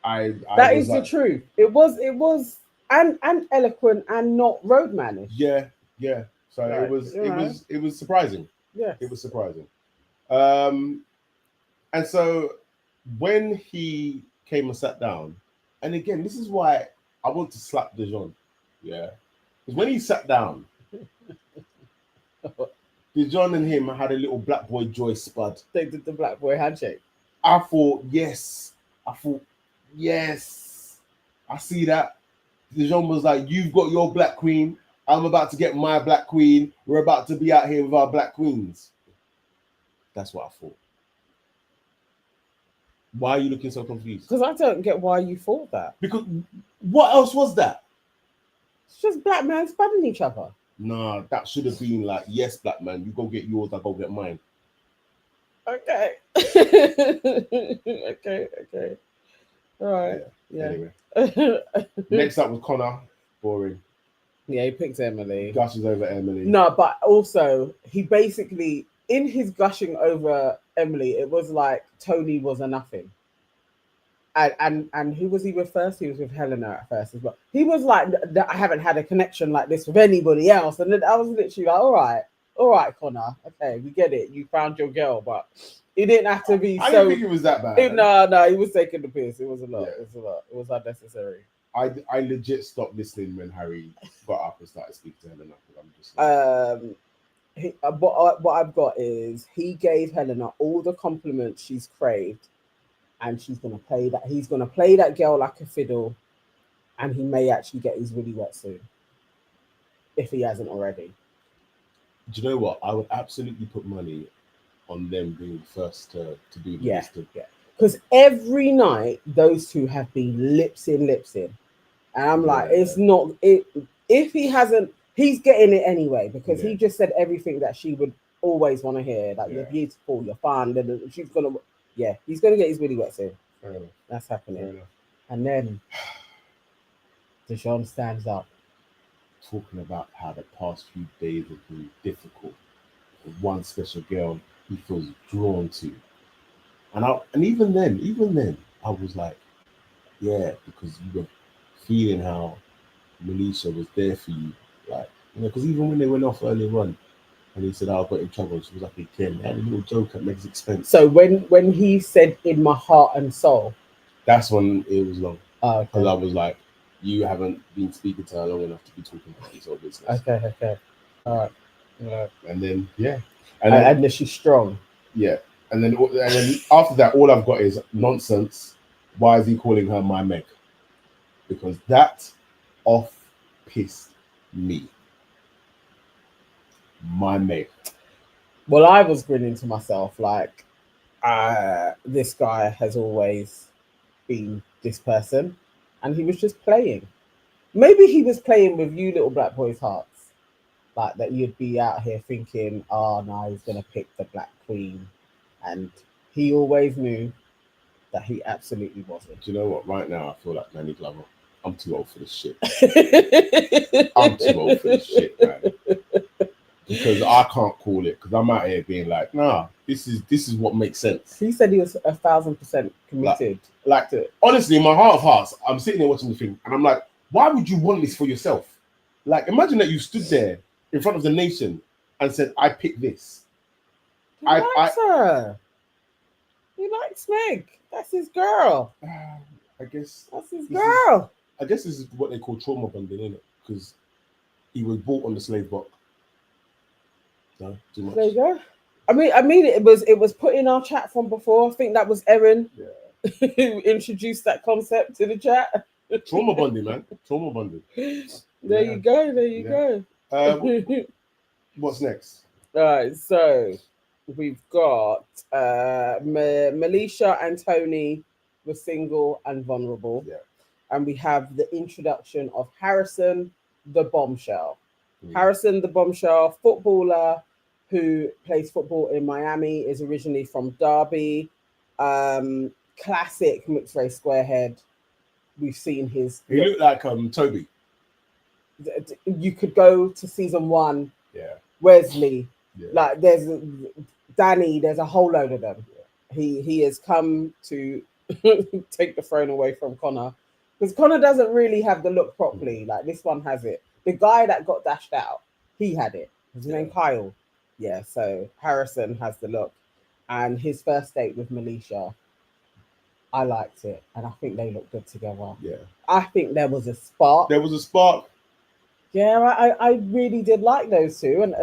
That is the truth. It was and eloquent and not roadmanish. Yeah. So right, it was surprising. Yeah, it was surprising. And so when he came and sat down, and again, this is why I want to slap Dijon. Yeah, because when he sat down, Dijon and him had a little black boy joy spud. They did the black boy handshake. I thought yes. I see that. Dijon was like, you've got your black queen. I'm about to get my black queen. We're about to be out here with our black queens. That's what I thought. Why are you looking so confused? Because I don't get why you thought that. Because what else was that? It's just black men spanning each other. Nah, that should have been like, yes, black man, you go get yours, I go get mine. Okay. okay. All right. Yeah. Anyway. Next up was Connor. Boring. Yeah, he picked Emily. Gushes over Emily. No, but also he basically, in his gushing over Emily, it was like Tony was a nothing. And who was he with first? He was with Helena at first as well. He was like, I haven't had a connection like this with anybody else. And then I was literally like, all right, Connor. Okay, we get it. You found your girl, but it didn't have to be I didn't think it was that bad. No, he was taking the piss. It was a lot. Yeah. It was a lot. It was unnecessary. I legit stopped listening when Harry got up and started speaking to Helena. I'm just like, what I've got is he gave Helena all the compliments she's craved, and she's gonna play that. He's gonna play that girl like a fiddle, and he may actually get his willy wet soon, if he hasn't already. Do you know what? I would absolutely put money on them being first to do the listing. Yeah. Because every night those two have been lips in, and I'm like, it's not it. If he hasn't, he's getting it anyway because he just said everything that she would always want to hear. Like you're beautiful, you're fun. And she's gonna, he's gonna get his willy wet soon. That's happening. And then Dijon stands up, talking about how the past few days have been difficult. With one special girl he feels drawn to, and even then, I was like, yeah, because you were feeling how Melissa was there for you, like, because even when they went off earlier on, and he said, "I got in trouble," she was like, "Again, they had a little joke at Meg's expense." So when he said, "In my heart and soul," that's when it was long. Because I was like, you haven't been speaking to her long enough to be talking about this sort of business. Okay. All right. Yeah. And then, and then she's strong. Yeah. And then after that, all I've got is nonsense. Why is he calling her my Meg? Because that pissed me. My Meg. Well, I was grinning to myself like, this guy has always been this person. And he was just playing. Maybe he was playing with you little black boys' hearts. Like that you'd be out here thinking, oh, no, he's going to pick the black queen. And he always knew that he absolutely wasn't. Do you know what? Right now, I feel like Danny Glover. I'm too old for this shit. I'm too old for this shit, man. Because I can't call it. Because I'm out here being like, nah, this is what makes sense. He said he was 1,000% committed. Like honestly, in my heart of hearts, I'm sitting there watching the thing, and I'm like, why would you want this for yourself? Like, imagine that you stood there in front of the nation and said, I picked this. He likes her. He likes Meg. That's his girl. I guess that's his girl. I guess this is what they call trauma bonding, isn't it? Because he was bought on the slave block. No, too much. There you go. I mean, it was put in our chat from before. I think that was Erin who introduced that concept to the chat. Trauma bonding, man. Trauma bonding. There you go. What's next? All right, so we've got Melisha and Tony were single and vulnerable. Yeah. And we have the introduction of Harrison, the bombshell. Mm. Harrison, the bombshell, footballer who plays football in Miami, is originally from Derby. Classic mixed race squarehead. We've seen his. He looked like Toby. You could go to season 1. Yeah. Wesley. Yeah. Like there's Danny. There's a whole load of them. Yeah. He has come to take the throne away from Connor, because Connor doesn't really have the look properly. Like this one has it. The guy that got dashed out, he had it. His name Kyle. Yeah. So Harrison has the look, and his first date with Melisha, I liked it, and I think they look good together. Yeah. I think there was a spark. Yeah, I really did like those two, and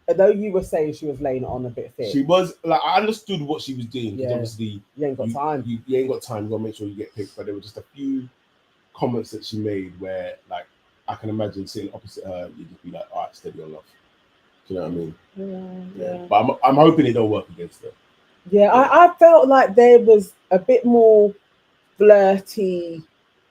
although you were saying she was laying it on a bit thick, she was like, I understood what she was doing, because obviously you ain't got time. You ain't got time. You gotta make sure you get picked. But there were just a few comments that she made where, like, I can imagine sitting opposite her, you'd just be like, all right, steady on love. Do you know what I mean? Yeah. But I'm hoping it don't work against her. Yeah, I felt like there was a bit more flirty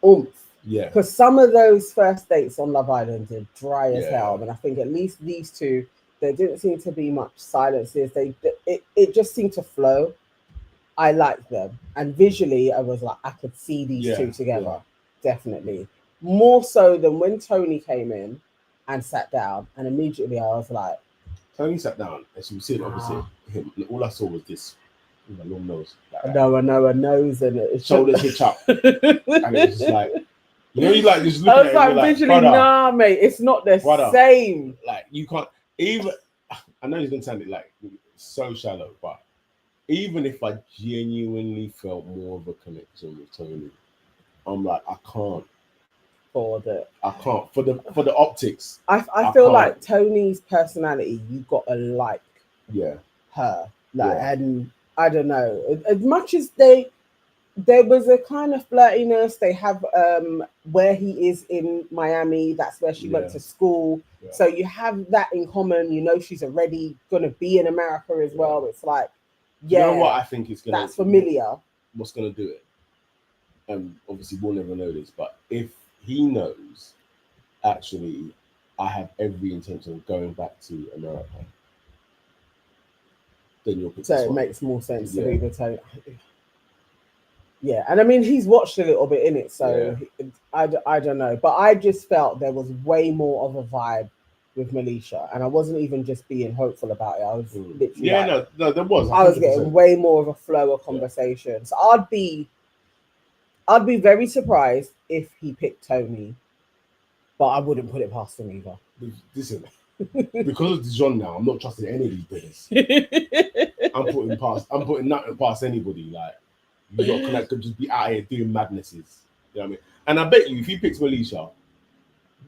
oomph. Yeah. Because some of those first dates on Love Island are dry as Yeah, hell. yeah. And I think at least these two, there didn't seem to be much silences. It just seemed to flow. I liked them. And visually, I was like, I could see these two together. Definitely. More so than when Tony came in and sat down. And immediately I was like, Tony sat down and she was sitting opposite him. And all I saw was this long nose. Like I know, a nose and it. Shoulders hitch up. And it was just like, you know, you like just looking I was at it, like, visually, nah, mate, it's not the same. Like, you can't even. I know it's gonna sound like so shallow, but even if I genuinely felt more of a connection with Tony, I'm like, I can't for the optics. I feel like Tony's personality, you gotta like her, like, and I don't know, as much as there was a kind of flirtiness. They have where he is in Miami. That's where she went to school. Yeah. So you have that in common. You know, she's already gonna be in America as well. It's like, you know what I think is gonna. That's familiar. What's gonna do it? And obviously we'll never know this, but if he knows, actually, I have every intention of going back to America, then you'll pick so it makes more sense to be the Tony. Yeah, and I mean, he's watched a little bit in it, so I don't know. But I just felt there was way more of a vibe with Melisha, and I wasn't even just being hopeful about it. I was literally no, there was. 100%. I was getting way more of a flow of conversation. So I'd be very surprised if he picked Tony, but I wouldn't put it past him either. Listen, because of Dijon now, I'm not trusting any of these bidders. I'm putting nothing past anybody. Like, you lot could just be out here doing madnesses. You know what I mean? And I bet you, if he picks Melisha,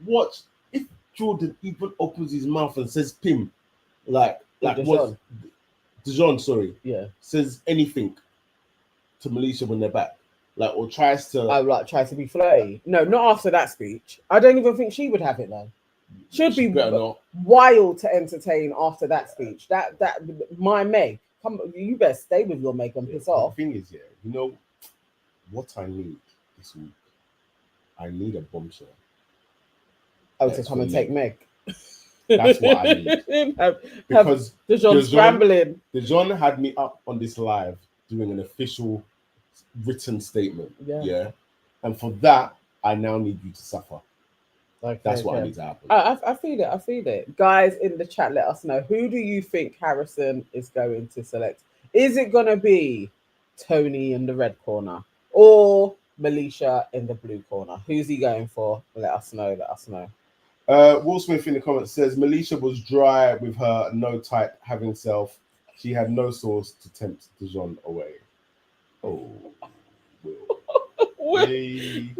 watch if Jordan even opens his mouth and says Pim, like what Dijon, says anything to Melisha when they're back. Like, or tries to be flirty. No, not after that speech. I don't even think she would have it though. She'd be wild to entertain after that speech. That my Meg. Come, you better stay with your Meg and piss off. The thing is, you know what I need this week? I need a bombshell. Oh, to come and take Meg. That's what I need. Because Dijon scrambling. Dijon had me up on this live doing an official written statement. Yeah. And for that, I now need you to suffer. That's what I need to happen. I feel it. Guys in the chat, let us know. Who do you think Harrison is going to select? Is it going to be Tony in the red corner or Melisha in the blue corner? Who's he going for? Let us know. Will Smith in the comments says Melisha was dry with her no type having self. She had no source to tempt Dijon away. Oh, Will. Really?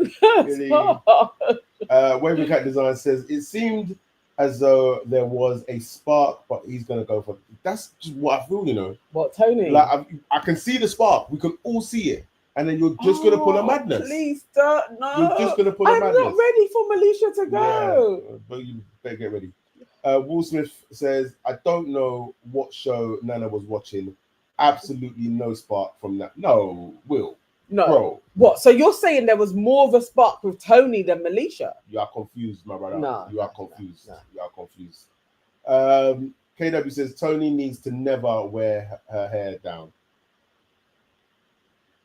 Waving Cat Design says it seemed as though there was a spark, but he's gonna go for. That's just what I feel, you know. What, Tony? Like, I can see the spark. We can all see it, and then you're just gonna pull a madness. Please don't. No, you're just gonna pull a madness. I'm not ready for Melisha to go. Yeah, but you better get ready. Will Smith says, I don't know what show Nana was watching. Absolutely no spark from that. No, Will. No. Bro. What? So you're saying there was more of a spark with Tony than Melisha? You are confused, my brother. No. You are confused. No. You are confused. KW says Tony needs to never wear her hair down.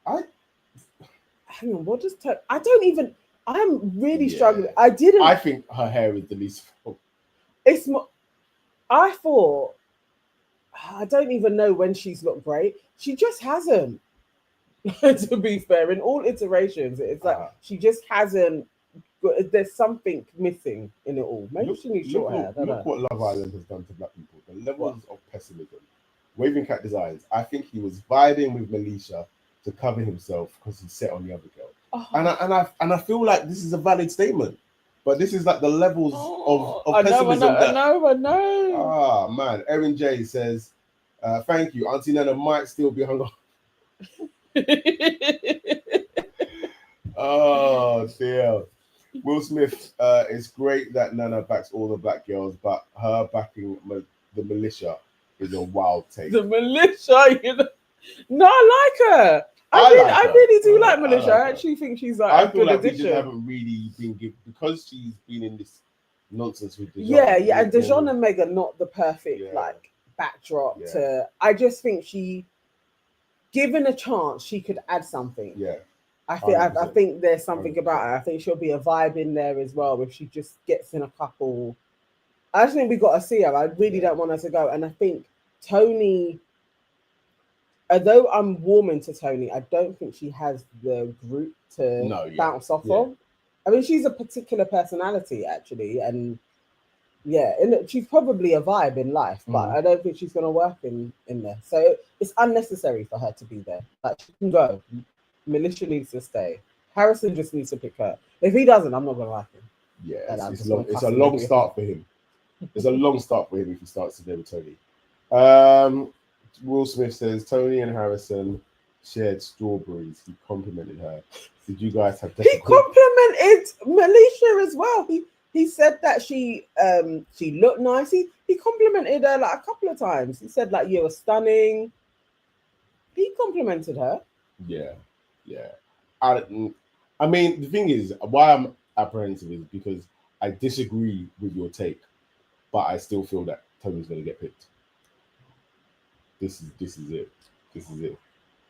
Hang on, what does Tony... I don't even... I'm really struggling. I think her hair is the least... It's more... I thought... I don't even know when she's looked great. She just hasn't. To be fair, in all iterations, it's like she just hasn't. There's something missing in it all. Maybe she needs short hair. Look what Love Island has done to black people. The levels of pessimism. Waving Cat Designs. I think he was vibing with Melisha to cover himself because he's set on the other girl. Oh. And I feel like this is a valid statement. But this is like the levels of pessimism. I know. Ah, man. Erin J says, thank you. Auntie Nana might still be hung up. Oh dear. Will Smith, it's great that Nana backs all the black girls, but her backing the militia is a wild take. The militia, you know. No, I like her. I I like her. really do like I Militia. like I her. actually think she's like I a feel good like we just addition. haven't really been given, because she's been in this nonsense with Dijon. Yeah, and Dijon and Megan not the perfect Yeah. like backdrop Yeah. to. I just think she, given a chance, she could add something. Yeah. I 100%. think there's something 100%. about her. I think she'll be a vibe in there as well if she just gets in a couple. I just think we got to see her. I really don't want her to go, and I think Tony. Although I'm warming to Tony, I don't think she has the group to bounce off of. I mean, she's a particular personality actually, and and she's probably a vibe in life, but I don't think she's going to work in there. So it's unnecessary for her to be there. Like, she can go. Militia needs to stay. Harrison just needs to pick her. If he doesn't, I'm not going to like him. Yeah, it's a long start for him. It's a long start for him if he starts today with Tony. Will Smith says Tony and Harrison shared strawberries. He complimented her. Did you guys have? He complimented Militia as well. He said that she looked nice. He complimented her like a couple of times. He said like, you were stunning. He complimented her. Yeah. I mean, the thing is, why I'm apprehensive is because I disagree with your take, but I still feel that Tony's going to get picked. This is it. This is it.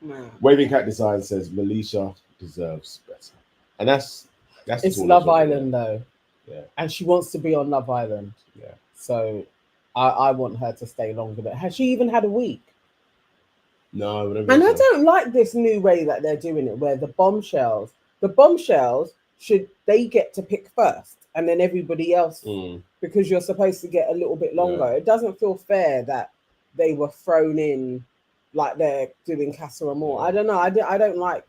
Man. Waving Cat Design says Militia deserves better, and that's it's Love Island though. Yeah, and she wants to be on Love Island. Yeah, so I want her to stay longer. But has she even had a week? No, and I don't like this new way that they're doing it, where the bombshells should they get to pick first, and then everybody else, because you're supposed to get a little bit longer. It doesn't feel fair that they were thrown in like they're doing Casa Amor. I don't know. I don't like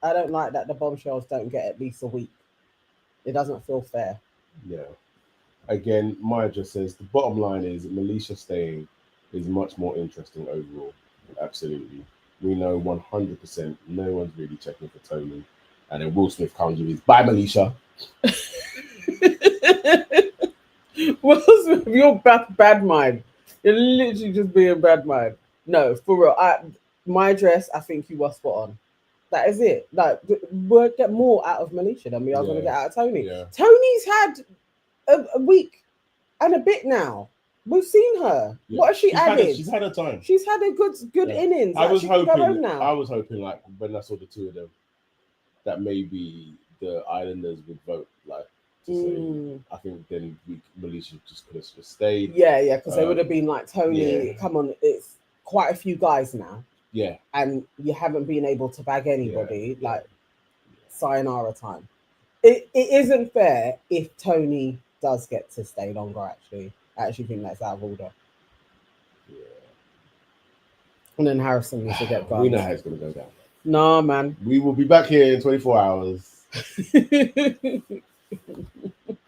that the bombshells don't get at least a week. It doesn't feel fair. Yeah. Again, Maya just says the bottom line is Militia staying is much more interesting overall. Absolutely. We know 100% no one's really checking for Tony. And then Will Smith comes with his bye, Militia. Will Smith, you're bad mind. You're literally just being bad mind. No, for real. My dress, I think you were spot on. That is it. Like, we'll get more out of Militia than we are going to get out of Tony. Yeah. Tony's had a week and a bit now. We've seen her. Yeah. What has she added? She's had her time. She's had a good innings. I was hoping, like, when I saw the two of them, that maybe the Islanders would vote, like, to say, I think then Militia just could have just stayed. Yeah, because they would have been like, Tony, come on, it's quite a few guys now. Yeah. And you haven't been able to bag anybody, like, sayonara time. It isn't fair if Tony does get to stay longer, actually. I actually think that's out of order. Yeah. And then Harrison needs to get gone. We know how it's going to go down. Nah, man. We will be back here in 24 hours.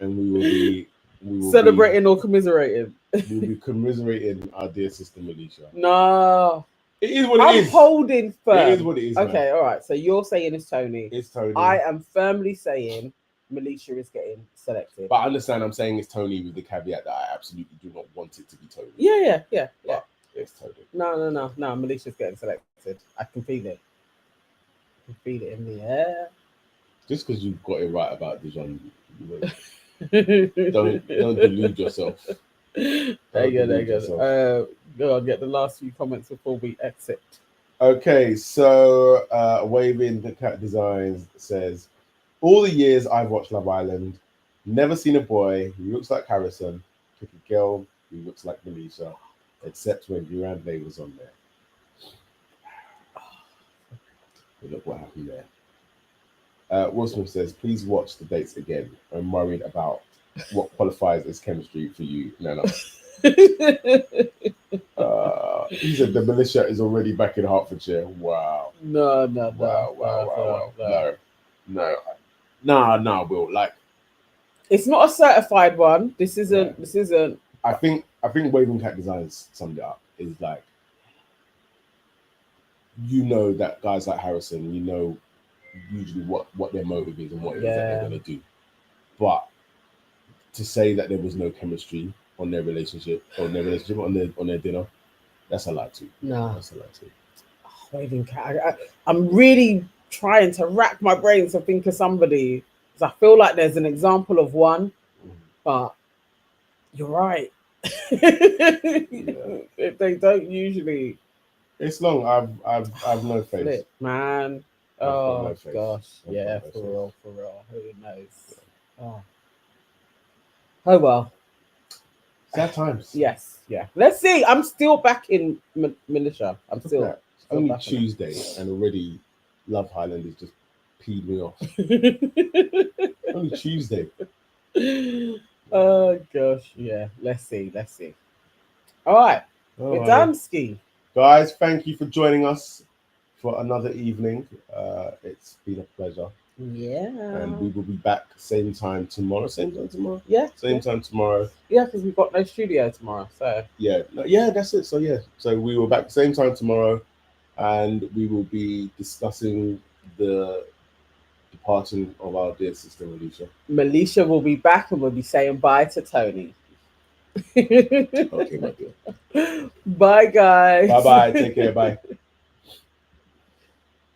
And we will celebrating or commiserating. We'll be commiserating our dear sister Militia. No. It is what it is. I'm holding firm. It is what it is. Okay, all right. So you're saying it's Tony. It's Tony. I am firmly saying Militia is getting selected. But I understand I'm saying it's Tony with the caveat that I absolutely do not want it to be Tony. Yeah. But it's Tony. No. Militia's getting selected. I can feel it. I can feel it in the air. Just because you've got it right about Dijon, don't delude yourself. There you go. Go on, get the last few comments before we exit. Okay, so Waving the Cat Designs says, all the years I've watched Love Island, never seen a boy who looks like Harrison pick a girl who looks like Militia, except when Durandley was on there. Look what happened there. Will Smith says, please watch the dates again. I'm worried about what qualifies as chemistry for you, Nana. He said the Militia is already back in Hertfordshire. Wow. No. No, Will. Like, it's not a certified one. This isn't. I think Waving Cat Designs summed it up. Is like, you know that guys like Harrison, you know usually what their motive is and what it is that Yeah. they're going to do. But to say that there was no chemistry on their relationship, on their dinner, that's a lie too. No, That's a lie too. I don't even care. I'm really trying to rack my brains to think of somebody because I feel like there's an example of one, but you're right. They don't usually It's long. I've no faith. flip, man. I've got Oh no faith. gosh, I've yeah, got no for faith. real, for real. Who knows? Oh well. Sad times. Yes, yeah. Let's see. I'm still back in militia. I'm Look at still, that. Only back in Tuesday and already Love Highland has just peed me off. it. Only Tuesday. Oh gosh, yeah. Let's see. All right, we're Alright. done, Ski. Guys, thank you for joining us for another evening. It's been a pleasure. Yeah. And we will be back same time tomorrow. Same time tomorrow? Yeah. Same time tomorrow. Yeah, because we've got no studio tomorrow. So Yeah. Yeah, that's it. So yeah. So we will back same time tomorrow and we will be discussing the departing of our dear sister Alicia. Melisha will be back and we'll be saying bye to Tony. Okay, my dear. Bye guys. Bye bye. Take care. Bye.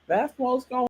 That's what's going